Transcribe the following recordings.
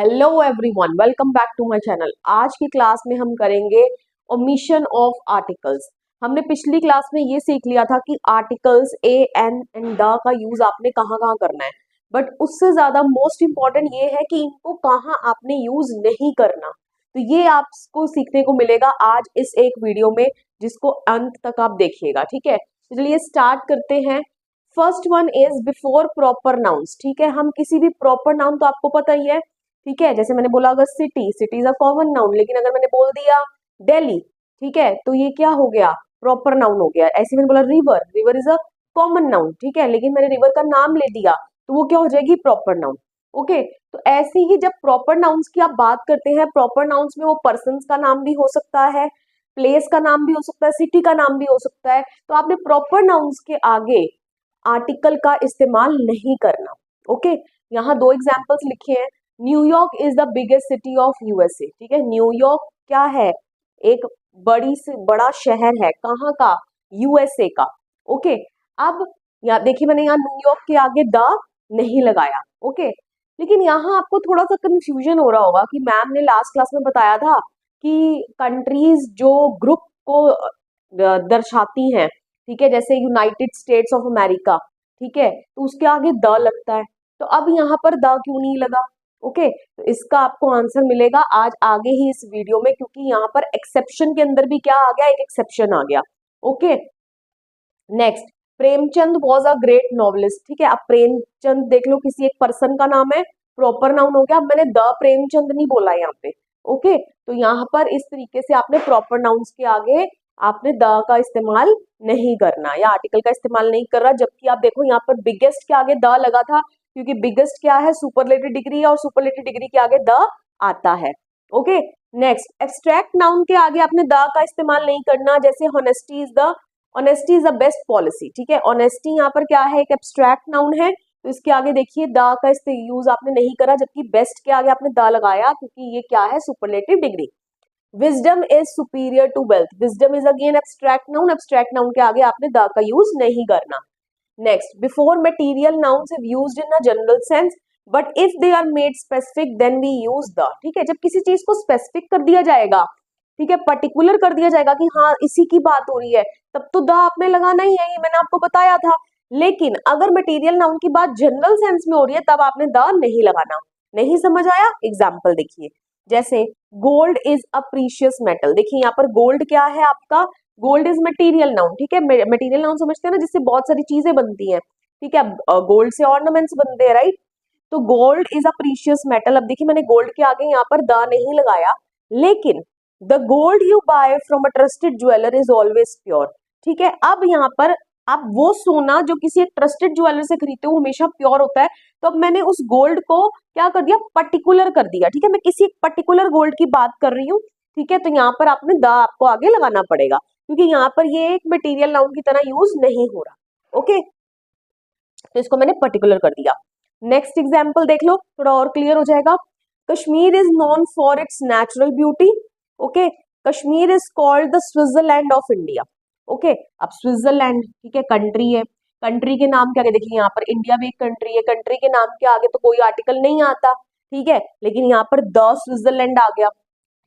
Hello everyone, welcome back to my channel. आज की class में हम करेंगे ओमिशन ऑफ आर्टिकल्स। हमने पिछली क्लास में ये सीख लिया था कि articles a an and the का यूज आपने कहाँ कहाँ करना है, बट उससे ज्यादा मोस्ट इंपॉर्टेंट ये है कि इनको कहाँ आपने यूज नहीं करना। तो ये आपको सीखने को मिलेगा आज इस एक वीडियो में, जिसको अंत तक आप देखिएगा। ठीक है, तो चलिए स्टार्ट करते हैं। First one is before proper nouns. ठीक है, हम किसी भी प्रॉपर नाउन तो आपको पता ही है। ठीक है, जैसे मैंने बोला अगर city, city is a common noun, लेकिन अगर मैंने बोल दिया दिल्ली, ठीक है, तो ये क्या हो गया, प्रॉपर नाउन हो गया। ऐसे मैंने बोला river, river is a common noun, ठीक है, लेकिन मैंने रिवर का नाम ले दिया तो वो क्या हो जाएगी, प्रॉपर नाउन। ओके, तो ऐसे ही जब प्रॉपर नाउन्स की आप बात करते हैं, प्रॉपर नाउन्स में वो पर्सन का नाम भी हो सकता है, प्लेस का नाम भी हो सकता है, सिटी का नाम भी हो सकता है। तो आपने प्रॉपर नाउन्स के आगे आर्टिकल का इस्तेमाल नहीं करना। ओके, यहाँ दो एग्जाम्पल्स लिखे हैं। New York is the biggest city of USA. ठीक है, न्यूयॉर्क क्या है, एक बड़ी से बड़ा शहर है, कहाँ का, यूएसए का। ओके, अब यहाँ देखिए मैंने यहाँ न्यूयॉर्क के आगे द नहीं लगाया। ओके, लेकिन यहाँ आपको थोड़ा सा कंफ्यूजन हो रहा होगा कि मैम ने लास्ट क्लास में बताया था कि कंट्रीज जो ग्रुप को दर्शाती हैं, ठीक है, जैसे यूनाइटेड स्टेट्स ऑफ अमेरिका, ठीक है, तो उसके आगे द लगता है। तो अब यहाँ पर द क्यों नहीं लगा। ओके, तो इसका आपको आंसर मिलेगा आज आगे ही इस वीडियो में, क्योंकि यहाँ पर एक्सेप्शन के अंदर भी क्या आ गया, एक एक्सेप्शन आ गया। Okay, next, Premchand was a great novelist. ठीक है, अब प्रेमचंद देख लो, किसी एक पर्सन का नाम है, प्रॉपर नाउन हो गया। अब मैंने द प्रेमचंद नहीं बोला यहाँ पे। ओके, तो यहाँ पर इस तरीके से आपने प्रॉपर नाउन्स के आगे आपने द का इस्तेमाल नहीं करना या आर्टिकल का इस्तेमाल नहीं कर रहा। जबकि आप देखो यहाँ पर बिगेस्ट के आगे द लगा था, क्योंकि बिगेस्ट क्या है, सुपरलेटिव डिग्री है, और सुपरलेटिव डिग्री के आगे द आता है। ओके, नेक्स्ट, एब्स्ट्रैक्ट नाउन के आगे आपने द का इस्तेमाल नहीं करना। जैसे honesty is the, honesty is the best policy. ठीक है, ऑनेस्टी यहाँ पर क्या है, एक एब्स्ट्रैक्ट नाउन है, तो इसके आगे देखिए द का यूज आपने नहीं करा, जबकि बेस्ट के आगे आपने द लगाया, क्योंकि ये क्या है, superlative degree. Wisdom is superior to wealth, wisdom is again abstract noun, abstract noun के आगे आपने द का यूज नहीं करना। Next, before material nouns if used in a general sense but if they are made specific then we use the. ठीक है, जब किसी चीज को स्पेसिफिक कर दिया जाएगा, ठीक है, पर्टिकुलर कर दिया जाएगा कि हाँ इसी की बात हो रही है, तब तो द आपने लगाना ही है, ये मैंने आपको बताया था। लेकिन अगर मटेरियल नाउन की बात जनरल सेंस में हो रही है, तब आपने द नहीं लगाना। नहीं समझ आया, एग्जाम्पल देखिए, जैसे gold is a precious metal. देखिए यहाँ पर गोल्ड क्या है आपका, गोल्ड इज मटेरियल नाउन। ठीक है, मटेरियल नाउन समझते हैं ना, जिससे बहुत सारी चीजें बनती हैं। ठीक है, गोल्ड से ऑर्नामेंट्स बनते हैं, राइट। तो gold is a precious metal. अब देखिए मैंने गोल्ड के आगे यहाँ पर द नहीं लगाया, लेकिन the gold you buy from a trusted jeweller is always pure. ठीक है, अब यहाँ पर आप वो सोना जो किसी एक ट्रस्टेड ज्वेलर से खरीदते हो हमेशा प्योर होता है। तो अब मैंने उस गोल्ड को क्या कर दिया, पर्टिकुलर कर दिया। ठीक है, मैं किसी एक पर्टिकुलर गोल्ड की बात कर रही हूँ। ठीक है, तो यहाँ पर आपने द आपको आगे लगाना पड़ेगा, क्योंकि यहाँ पर ये एक मटेरियल नाउन की तरह यूज नहीं हो रहा। ओके, तो इसको मैंने पर्टिकुलर कर दिया। नेक्स्ट एग्जाम्पल देख लो, थोड़ा और क्लियर हो जाएगा। Kashmir is known for its natural beauty. Okay, Kashmir is called the Switzerland of India. Okay, अब स्विट्जरलैंड, ठीक है, कंट्री है, कंट्री के नाम के आगे देखिए यहाँ पर इंडिया भी एक कंट्री है, कंट्री के नाम के आगे तो कोई आर्टिकल नहीं आता। ठीक है, लेकिन यहाँ पर द स्विट्जरलैंड आ गया।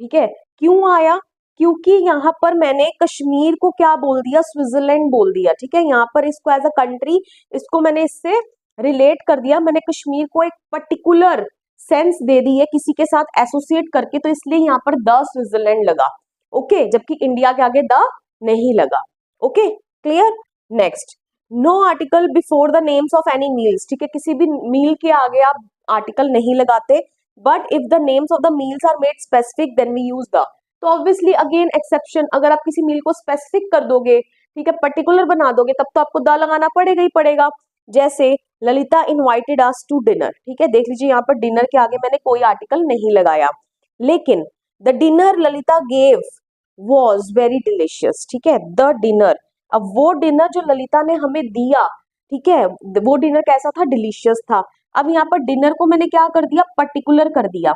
ठीक है, क्यों आया, क्योंकि यहाँ पर मैंने कश्मीर को क्या बोल दिया, स्विट्जरलैंड बोल दिया। ठीक है, यहाँ पर इसको एज अ कंट्री, इसको मैंने इससे रिलेट कर दिया, मैंने कश्मीर को एक पर्टिकुलर सेंस दे दी है किसी के साथ एसोसिएट करके, तो इसलिए यहाँ पर द स्विट्जरलैंड लगा। ओके, जबकि इंडिया के आगे द नहीं लगा। Okay, clear. Next, no article before the names of any meals. ठीक है, किसी भी मील के आगे आप आर्टिकल नहीं लगाते, but if the names of the meals are made specific then we use the. तो ऑब्वियसली अगेन एक्सेप्शन, अगर आप किसी मील को स्पेसिफिक कर दोगे, ठीक है, पर्टिकुलर बना दोगे, तब तो आपको द लगाना पड़ेगा ही पड़ेगा। जैसे Lalita invited us to dinner. ठीक है, देख लीजिए यहाँ पर डिनर के आगे मैंने कोई आर्टिकल नहीं लगाया, लेकिन the dinner Lalita gave was very delicious. ठीक है, द डिनर, अब वो डिनर जो ललिता ने हमें दिया, ठीक है, वो डिनर कैसा था, डिलीशियस था। अब यहाँ पर डिनर को मैंने क्या कर दिया, पर्टिकुलर कर दिया।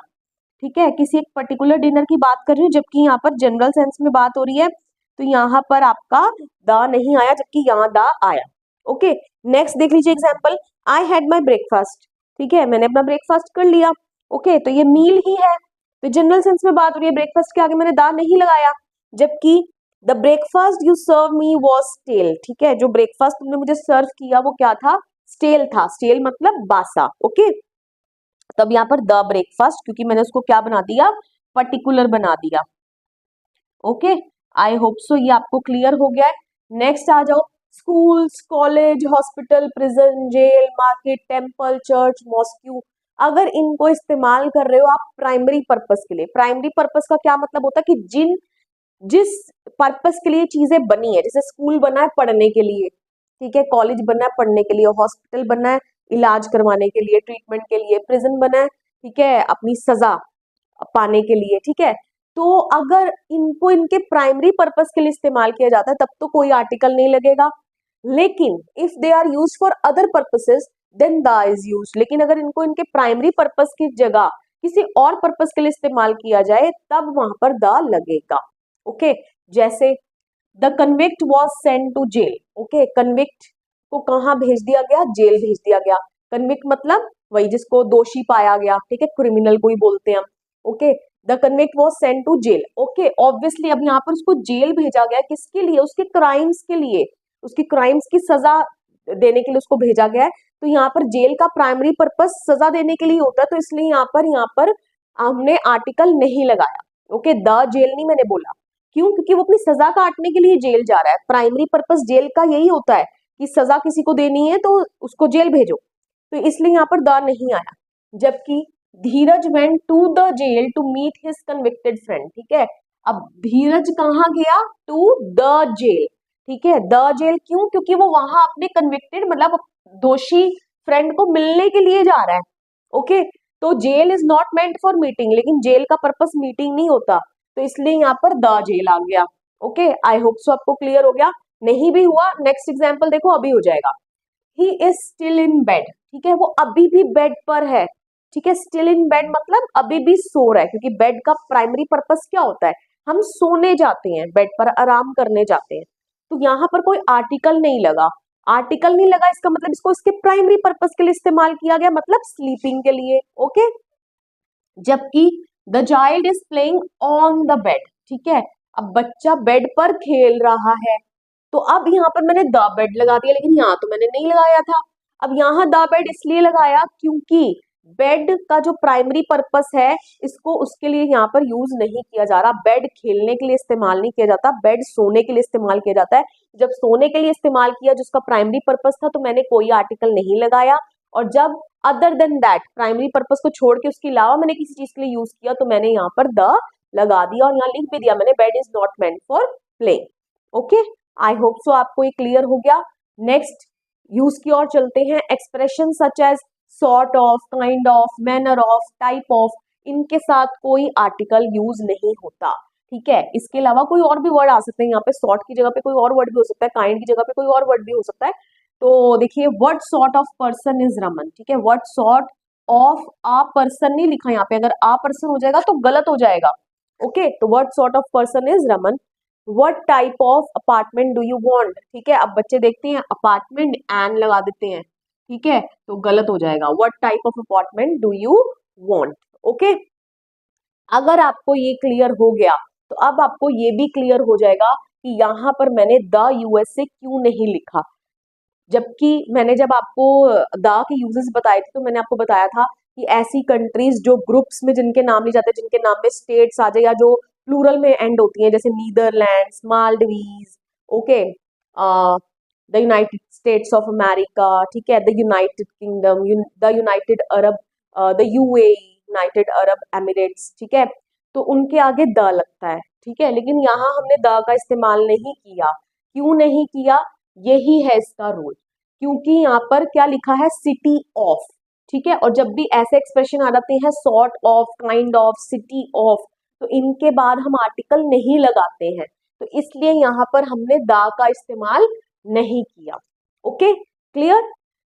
ठीक है, किसी एक पर्टिकुलर डिनर की बात कर रही हूँ, जबकि यहाँ पर जनरल सेंस में बात हो रही है, तो यहाँ पर आपका द नहीं आया, जबकि यहाँ द आया। ओके, नेक्स्ट देख लीजिए example, I had my breakfast. ठीक है, मैंने अपना ब्रेकफास्ट कर लिया। ओके, तो ये मील ही है, तो जनरल सेंस में बात हो रही है, ब्रेकफास्ट के आगे मैंने दा नहीं लगाया। जबकि the breakfast you serve me was stale, ठीक है, जो ब्रेकफास्ट तुमने मुझे सर्व किया वो क्या था, स्टेल था। स्टेल मतलब बासा। ओके, तब यहाँ पर द ब्रेकफास्ट, क्योंकि मैंने उसको क्या बना दिया, पर्टिकुलर बना दिया। ओके, आई होप सो ये आपको क्लियर हो गया है। नेक्स्ट आ जाओ, schools, college, hospital, prison, jail, market, temple, church, mosque. अगर इनको इस्तेमाल कर रहे हो आप प्राइमरी पर्पस के लिए, प्राइमरी पर्पस का क्या मतलब होता है कि जिस पर्पस के लिए चीजें बनी है, जैसे स्कूल बना है पढ़ने के लिए, ठीक है, कॉलेज बना है पढ़ने के लिए, हॉस्पिटल बना है इलाज करवाने के लिए, ट्रीटमेंट के लिए, प्रिजन बना है, ठीक है, अपनी सजा पाने के लिए, ठीक है। तो अगर इनको इनके प्राइमरी पर्पस के लिए इस्तेमाल किया जाता है तब तो कोई आर्टिकल नहीं लगेगा। लेकिन if they are use for other purposes then the is use. लेकिन अगर इनको इनके प्राइमरी पर्पस की जगह किसी और पर्पस के लिए इस्तेमाल किया जाए तब वहां पर द लगेगा। ओके, जैसे the convict was sent to jail. Okay, convict को कहाँ भेज दिया गया, जेल भेज दिया गया। कन्विक्ट मतलब वही जिसको दोषी पाया गया, ठीक है, क्रिमिनल को ही बोलते हैं हम। Okay, the convict was sent to jail. Okay, obviously अब यहाँ पर उसको जेल भेजा गया, किसके लिए, उसके क्राइम्स के लिए, उसकी क्राइम्स की सजा देने के लिए उसको भेजा गया है। तो यहाँ पर जेल का प्राइमरी पर्पस सजा देने के लिए होता है, तो इसलिए यहाँ पर हमने आर्टिकल नहीं लगाया। ओके, द जेल नहीं मैंने बोला, क्यों, क्योंकि वो अपनी सजा काटने के लिए जेल जा रहा है। प्राइमरी पर्पस जेल का यही होता है कि सजा किसी को देनी है तो उसको जेल भेजो, तो इसलिए यहाँ पर द नहीं आया। जबकि Dheeraj went to the jail to meet his convicted friend, ठीक है। अब धीरज कहाँ गया, टू द जेल, ठीक है, द जेल क्यों, क्योंकि वो वहां अपने कन्विक्टेड मतलब दोषी फ्रेंड को मिलने के लिए जा रहा है। ओके, तो jail is not meant for meeting, लेकिन जेल का पर्पस मीटिंग नहीं होता, तो इसलिए यहाँ पर द जेल आ गया। ओके, आई होप सो आपको क्लियर हो गया। नहीं भी हुआ, नेक्स्ट एग्जाम्पल देखो, अभी हो जाएगा। He is still in bed, ठीक है, वो अभी भी बेड पर है, ठीक है, स्टिल इन बेड मतलब अभी भी सो रहा है, क्योंकि बेड का प्राइमरी पर्पस क्या होता है, हम सोने जाते हैं, बेड पर आराम करने जाते हैं। तो यहाँ पर कोई आर्टिकल नहीं लगा, आर्टिकल नहीं लगा इसका मतलब इसको इसके प्राइमरी पर्पस के लिए इस्तेमाल किया गया, मतलब स्लीपिंग के लिए। ओके, जबकि the child is playing on the bed, ठीक है, अब बच्चा बेड पर खेल रहा है, तो अब यहाँ पर मैंने द बेड लगा दिया, लेकिन यहाँ तो मैंने नहीं लगाया था। अब यहाँ द बेड इसलिए लगाया क्योंकि बेड का जो प्राइमरी पर्पस है इसको उसके लिए यहाँ पर यूज नहीं किया जा रहा, बेड खेलने के लिए इस्तेमाल नहीं किया जाता, बेड सोने के लिए इस्तेमाल किया जाता है। जब सोने के लिए इस्तेमाल किया जिसका प्राइमरी पर्पस था तो मैंने कोई आर्टिकल नहीं लगाया, और जब other than that primary purpose को छोड़ के उसके अलावा मैंने किसी चीज के लिए यूज किया तो मैंने यहाँ पर द लगा दिया, और यहाँ लिख भी दिया मैंने bed is not meant for playing. Okay, I hope so आपको ये क्लियर हो गया। नेक्स्ट यूज की ओर चलते हैं, expression such as sort of, kind of, manner of, type of, इनके साथ कोई आर्टिकल यूज नहीं होता, ठीक है। इसके अलावा कोई और भी वर्ड आ सकते हैं, यहाँ पे सॉर्ट की जगह पे कोई और वर्ड भी हो सकता है, काइंड की जगह पे कोई और वर्ड भी हो सकता है। तो देखिए, what sort of person is Raman, ठीक है, what sort of a person नहीं लिखा यहाँ पे, अगर आ पर्सन हो जाएगा तो गलत हो जाएगा। ओके, तो what sort of person is Raman, what type of apartment do you want, ठीक है, अब बच्चे देखते हैं अपार्टमेंट एंड लगा देते हैं, ठीक है, तो गलत हो जाएगा, what type of apartment do you want. Okay, अगर आपको ये क्लियर हो गया तो अब आपको ये भी क्लियर हो जाएगा कि यहाँ पर मैंने द यूएसए क्यों नहीं लिखा। जबकि मैंने जब आपको द के यूजेस बताए थे तो मैंने आपको बताया था कि ऐसी कंट्रीज जो ग्रुप्स में जिनके नाम लिए जाते हैं, जिनके नाम में स्टेट्स आ जाए या जो प्लूरल में एंड होती हैं, जैसे Netherlands, Maldives, okay, the United states of America, ठीक है, the United kingdom, the United Arab, the UAE, United Arab Emirates, ठीक है, तो उनके आगे द लगता है, ठीक है, लेकिन यहाँ हमने द का इस्तेमाल नहीं किया। क्यों नहीं किया, यही है इसका रूल, क्योंकि यहाँ पर क्या लिखा है, सिटी ऑफ, ठीक है, और जब भी ऐसे एक्सप्रेशन आ जाते हैं sort of, kind of, city of, तो इनके बाद हम आर्टिकल नहीं लगाते हैं, तो इसलिए यहाँ पर हमने द का इस्तेमाल नहीं किया। Okay, clear.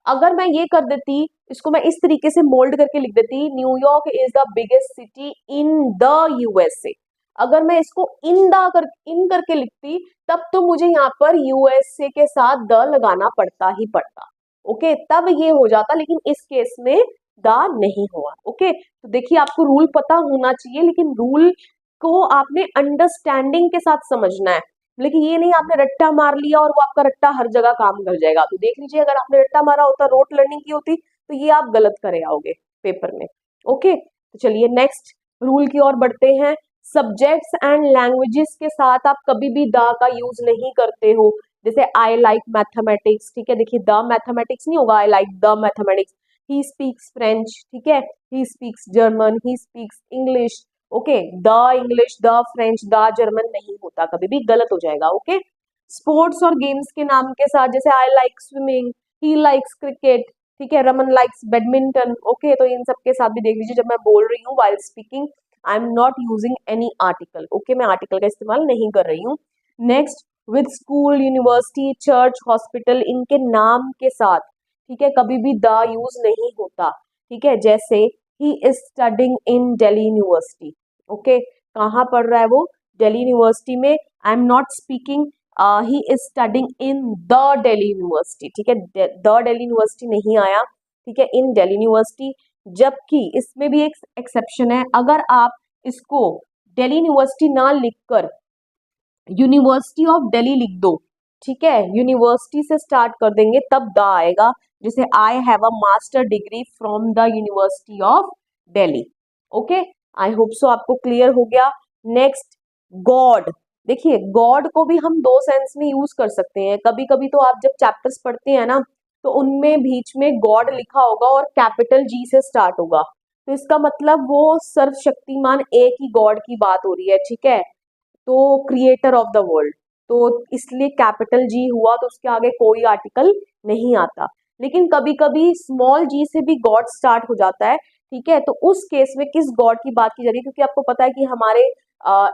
अगर मैं ये कर देती, इसको मैं इस तरीके से मोल्ड करके लिख देती, New York is the biggest city in the USA, अगर मैं इसको इन करके लिखती तब तो मुझे यहाँ पर यूएसए के साथ द लगाना पड़ता ही पड़ता। ओके, तब ये हो जाता, लेकिन इस केस में द नहीं हुआ। ओके, तो देखिए आपको रूल पता होना चाहिए, लेकिन रूल को आपने अंडरस्टैंडिंग के साथ समझना है। लेकिन ये नहीं आपने रट्टा मार लिया और वो आपका रट्टा हर जगह काम कर जाएगा। तो देख लीजिए, अगर आपने रट्टा मारा होता, रोट लर्निंग की होती, तो ये आप गलत करे आओगे पेपर में। ओके, तो चलिए नेक्स्ट रूल की ओर बढ़ते हैं। सब्जेक्ट्स एंड लैंग्वेजेस के साथ आप कभी भी द का यूज नहीं करते हो। जैसे आई लाइक मैथमेटिक्स, ठीक है, देखिए द मैथमेटिक्स नहीं होगा, I like the mathematics. He speaks French, ठीक है, he speaks German, he speaks English. Okay, the English, the French, the German नहीं होता, कभी भी गलत हो जाएगा। ओके, स्पोर्ट्स और गेम्स के नाम के साथ, जैसे I like swimming, he likes cricket, ठीक है, रमन लाइक्स बैडमिंटन। ओके, तो इन सब के साथ भी देख लीजिए, जब मैं बोल रही हूँ while speaking, I am not using any article. Okay, मैं आर्टिकल का इस्तेमाल नहीं कर रही हूँ। Next, with school, university, church, hospital, इनके नाम के साथ, ठीक है, कभी भी द यूज नहीं होता। ठीक है, जैसे he is studying in Delhi university. Okay, कहाँ पढ़ रहा है वो? दिल्ली यूनिवर्सिटी में। I am not speaking, he is studying in the Delhi university. ठीक है, द दिल्ली यूनिवर्सिटी नहीं आया, ठीक है, इन दिल्ली यूनिवर्सिटी। जबकि इसमें भी एक एक्सेप्शन है, अगर आप इसको दिल्ली यूनिवर्सिटी ना लिखकर यूनिवर्सिटी ऑफ दिल्ली लिख दो, ठीक है, यूनिवर्सिटी से स्टार्ट कर देंगे, तब द आएगा। जैसे I have a master degree from the university of Delhi. Okay, I hope so आपको क्लियर हो गया। Next, God. देखिए, गॉड को भी हम दो सेंस में यूज कर सकते हैं। कभी कभी तो आप जब चैप्टर्स पढ़ते हैं ना, तो उनमें बीच में गॉड लिखा होगा और कैपिटल जी से स्टार्ट होगा, तो इसका मतलब वो सर्वशक्तिमान एक ही गॉड की बात हो रही है। ठीक है, तो क्रिएटर ऑफ द वर्ल्ड, तो इसलिए कैपिटल जी हुआ, तो उसके आगे कोई आर्टिकल नहीं आता। लेकिन कभी कभी स्मॉल जी से भी गॉड स्टार्ट हो जाता है। ठीक है, तो उस केस में किस गॉड की बात की जा रही है? क्योंकि आपको पता है कि हमारे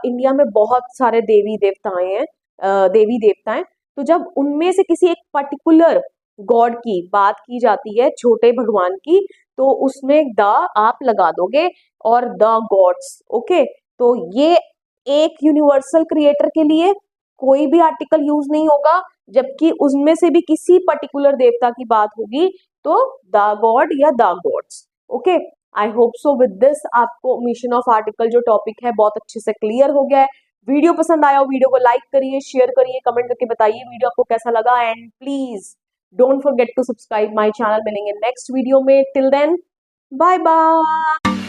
इंडिया में बहुत सारे देवी देवताएं हैं, देवी देवता हैं। तो जब उनमें से किसी एक पर्टिकुलर गॉड की बात की जाती है, छोटे भगवान की, तो उसमें द आप लगा दोगे और द गॉड्स। ओके, तो ये एक यूनिवर्सल क्रिएटर के लिए कोई भी आर्टिकल यूज नहीं होगा, जबकि उसमें से भी किसी पर्टिकुलर देवता की बात होगी तो द गॉड या the gods. Okay, I hope so with this आपको ओमिशन ऑफ आर्टिकल जो टॉपिक है बहुत अच्छे से क्लियर हो गया है। वीडियो पसंद आया हो, वीडियो को लाइक करिए, शेयर करिए, कमेंट करके बताइए वीडियो आपको कैसा लगा, and please don't forget to subscribe my channel. मिलेंगे नेक्स्ट वीडियो में, टिल देन बाय बाय।